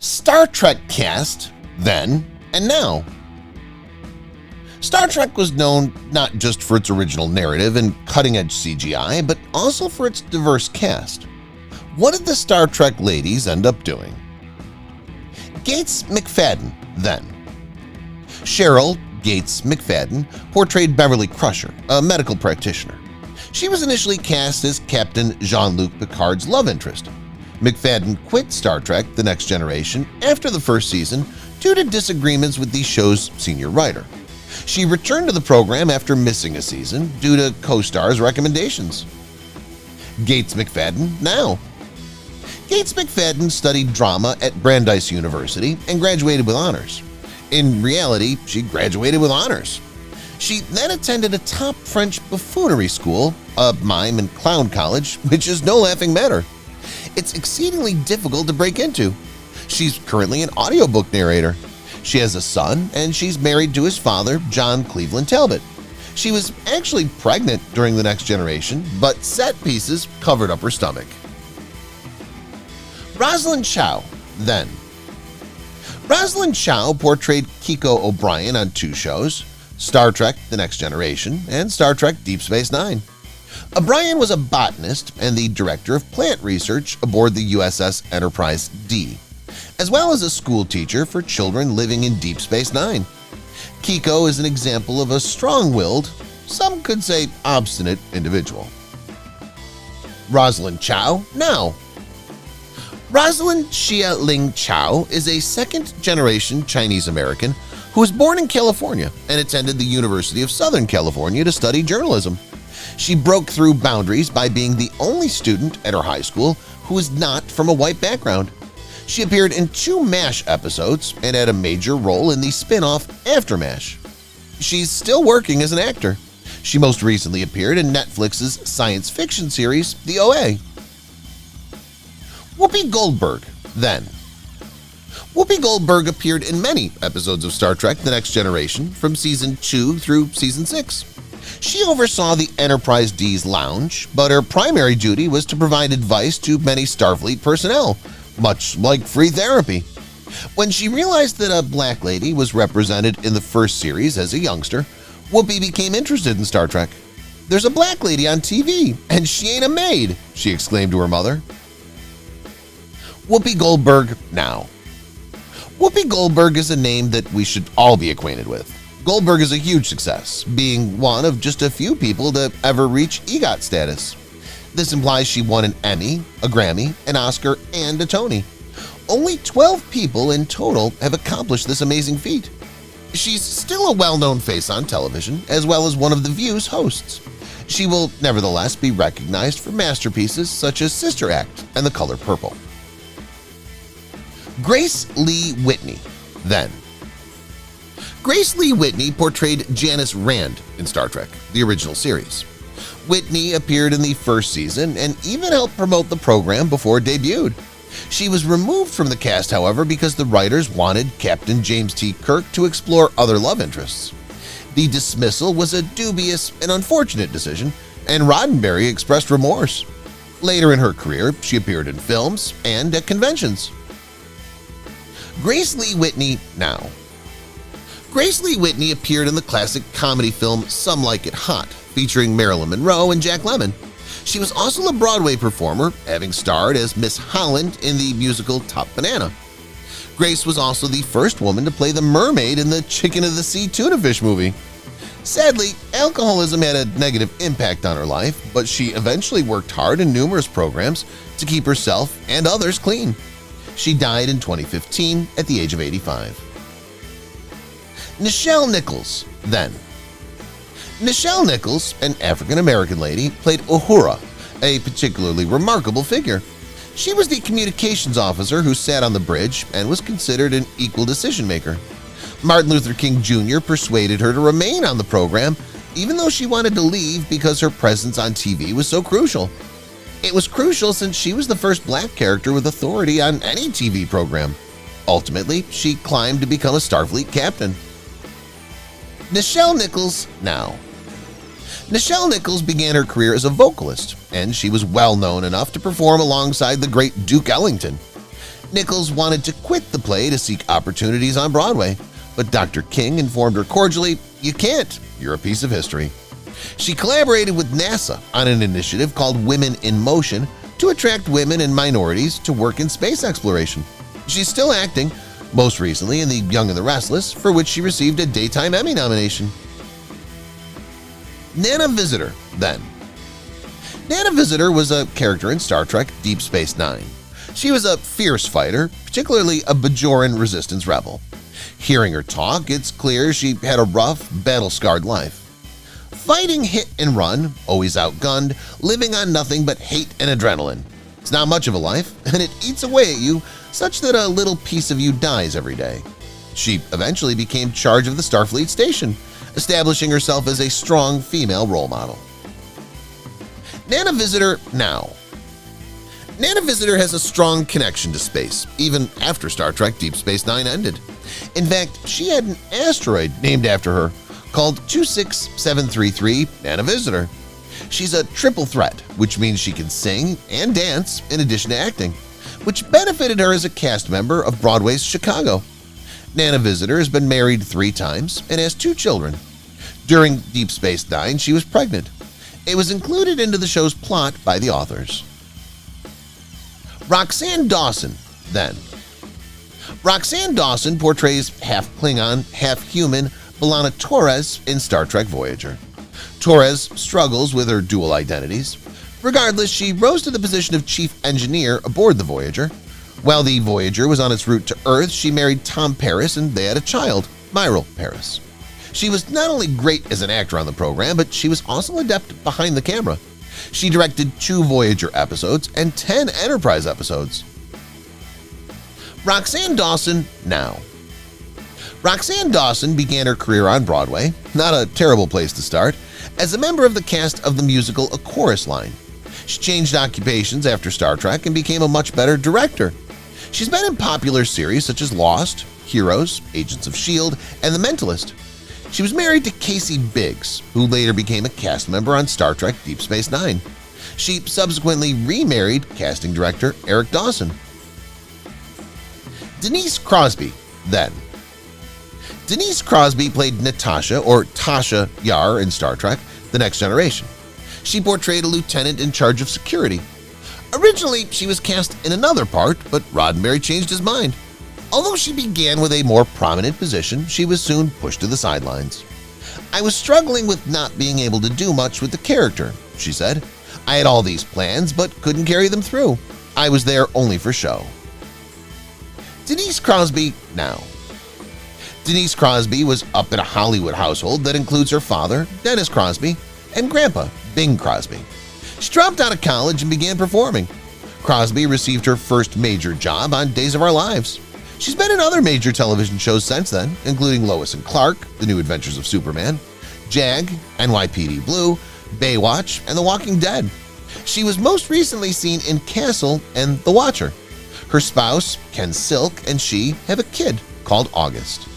Star Trek cast then and now. Star Trek was known not just for its original narrative and cutting-edge CGI, but also for its diverse cast. What did the Star Trek ladies end up doing? Gates McFadden then. Cheryl Gates McFadden portrayed Beverly Crusher, a medical practitioner. She was initially cast as Captain Jean-Luc Picard's love interest. McFadden quit Star Trek: The Next Generation after the first season due to disagreements with the show's senior writer. She returned to the program after missing a season due to co-stars' recommendations. Gates McFadden now. Gates McFadden studied drama at Brandeis University and graduated with honors. In reality, she graduated with honors. She then attended a top French buffoonery school, a mime and clown college, which is no laughing matter. It's exceedingly difficult to break into. She's currently an audiobook narrator. She has a son, and she's married to his father, John Cleveland Talbot. She was actually pregnant during The Next Generation, but set pieces covered up her stomach. Rosalind Chow then. Rosalind Chow portrayed Kiko O'Brien on two shows, Star Trek: The Next Generation and Star Trek: Deep Space Nine. O'Brien was a botanist and the director of plant research aboard the USS Enterprise D, as well as a school teacher for children living in Deep Space Nine. Kiko is an example of a strong-willed, some could say obstinate individual. Rosalind Chow now. Rosalind Xia Ling Chow is a second-generation Chinese-American who was born in California and attended the University of Southern California to study journalism. She broke through boundaries by being the only student at her high school who was not from a white background. She appeared in 2 MASH episodes and had a major role in the spin-off After MASH. She's still working as an actor. She most recently appeared in Netflix's science fiction series, The OA. Whoopi Goldberg then. Whoopi Goldberg appeared in many episodes of Star Trek: The Next Generation from Season 2 through Season 6. She oversaw the Enterprise D's lounge, but her primary duty was to provide advice to many Starfleet personnel, much like free therapy. When she realized that a black lady was represented in the first series as a youngster, Whoopi became interested in Star Trek. "There's a black lady on TV, and she ain't a maid," she exclaimed to her mother. Whoopi Goldberg now. Whoopi Goldberg is a name that we should all be acquainted with. Goldberg is a huge success, being one of just a few people to ever reach EGOT status. This implies she won an Emmy, a Grammy, an Oscar, and a Tony. Only 12 people in total have accomplished this amazing feat. She's still a well-known face on television, as well as one of The View's hosts. She will nevertheless be recognized for masterpieces such as Sister Act and The Color Purple. Grace Lee Whitney then. Grace Lee Whitney portrayed Janice Rand in Star Trek: The Original Series. Whitney appeared in the first season and even helped promote the program before it debuted. She was removed from the cast, however, because the writers wanted Captain James T. Kirk to explore other love interests. The dismissal was a dubious and unfortunate decision, and Roddenberry expressed remorse. Later in her career, she appeared in films and at conventions. Grace Lee Whitney now. Grace Lee Whitney appeared in the classic comedy film Some Like It Hot, featuring Marilyn Monroe and Jack Lemmon. She was also a Broadway performer, having starred as Miss Holland in the musical Top Banana. Grace was also the first woman to play the mermaid in the Chicken of the Sea tuna fish movie. Sadly, alcoholism had a negative impact on her life, but she eventually worked hard in numerous programs to keep herself and others clean. She died in 2015 at the age of 85. Nichelle Nichols then. Nichelle Nichols, an African-American lady, played Uhura, a particularly remarkable figure. She was the communications officer who sat on the bridge and was considered an equal decision-maker. Martin Luther King Jr. persuaded her to remain on the program, even though she wanted to leave because her presence on TV was so crucial. It was crucial since she was the first black character with authority on any TV program. Ultimately, she climbed to become a Starfleet captain. Nichelle Nichols now. Nichelle Nichols began her career as a vocalist, and she was well known enough to perform alongside the great Duke Ellington. Nichols wanted to quit the play to seek opportunities on Broadway, but Dr. King informed her cordially, "You can't, you're a piece of history." She collaborated with NASA on an initiative called Women in Motion to attract women and minorities to work in space exploration. She's still acting, most recently in The Young and the Restless, for which she received a Daytime Emmy nomination. Nana Visitor, then. Nana Visitor was a character in Star Trek Deep Space Nine. She was a fierce fighter, particularly a Bajoran resistance rebel. Hearing her talk, it's clear she had a rough, battle-scarred life. Fighting hit and run, always outgunned, living on nothing but hate and adrenaline. It's not much of a life, and it eats away at you such that a little piece of you dies every day. She eventually became charge of the Starfleet station, establishing herself as a strong female role model. Nana Visitor now. Nana Visitor has a strong connection to space, even after Star Trek Deep Space Nine ended. In fact, she had an asteroid named after her, called 26733 Nana Visitor. She's a triple threat, which means she can sing and dance in addition to acting, which benefited her as a cast member of Broadway's Chicago. Nana Visitor has been married 3 times and has 2 children. During Deep Space Nine, she was pregnant. It was included into the show's plot by the authors. Roxanne Dawson, then. Roxanne Dawson portrays half-Klingon, half-human B'Elanna Torres in Star Trek Voyager. Torres struggles with her dual identities. Regardless, she rose to the position of chief engineer aboard the Voyager. While the Voyager was on its route to Earth, she married Tom Paris and they had a child, Myral Paris. She was not only great as an actor on the program, but she was also adept behind the camera. She directed 2 Voyager episodes and 10 Enterprise episodes. Roxanne Dawson now. Roxanne Dawson began her career on Broadway, not a terrible place to start, as a member of the cast of the musical A Chorus Line. She changed occupations after Star Trek and became a much better director. She's been in popular series such as Lost, Heroes, Agents of S.H.I.E.L.D., and The Mentalist. She was married to Casey Biggs, who later became a cast member on Star Trek Deep Space Nine. She subsequently remarried casting director Eric Dawson. Denise Crosby, then. Denise Crosby played Natasha, or Tasha Yar in Star Trek The Next Generation. She portrayed a lieutenant in charge of security. Originally, she was cast in another part, but Roddenberry changed his mind. Although she began with a more prominent position, she was soon pushed to the sidelines. "I was struggling with not being able to do much with the character," she said. "I had all these plans but couldn't carry them through. I was there only for show." Denise Crosby now. Denise Crosby was up in a Hollywood household that includes her father, Dennis Crosby, and Grandpa, Bing Crosby. She dropped out of college and began performing. Crosby received her first major job on Days of Our Lives. She's been in other major television shows since then, including Lois and Clark, The New Adventures of Superman, JAG, NYPD Blue, Baywatch, and The Walking Dead. She was most recently seen in Castle and The Watcher. Her spouse, Ken Silk, and she have a kid called August.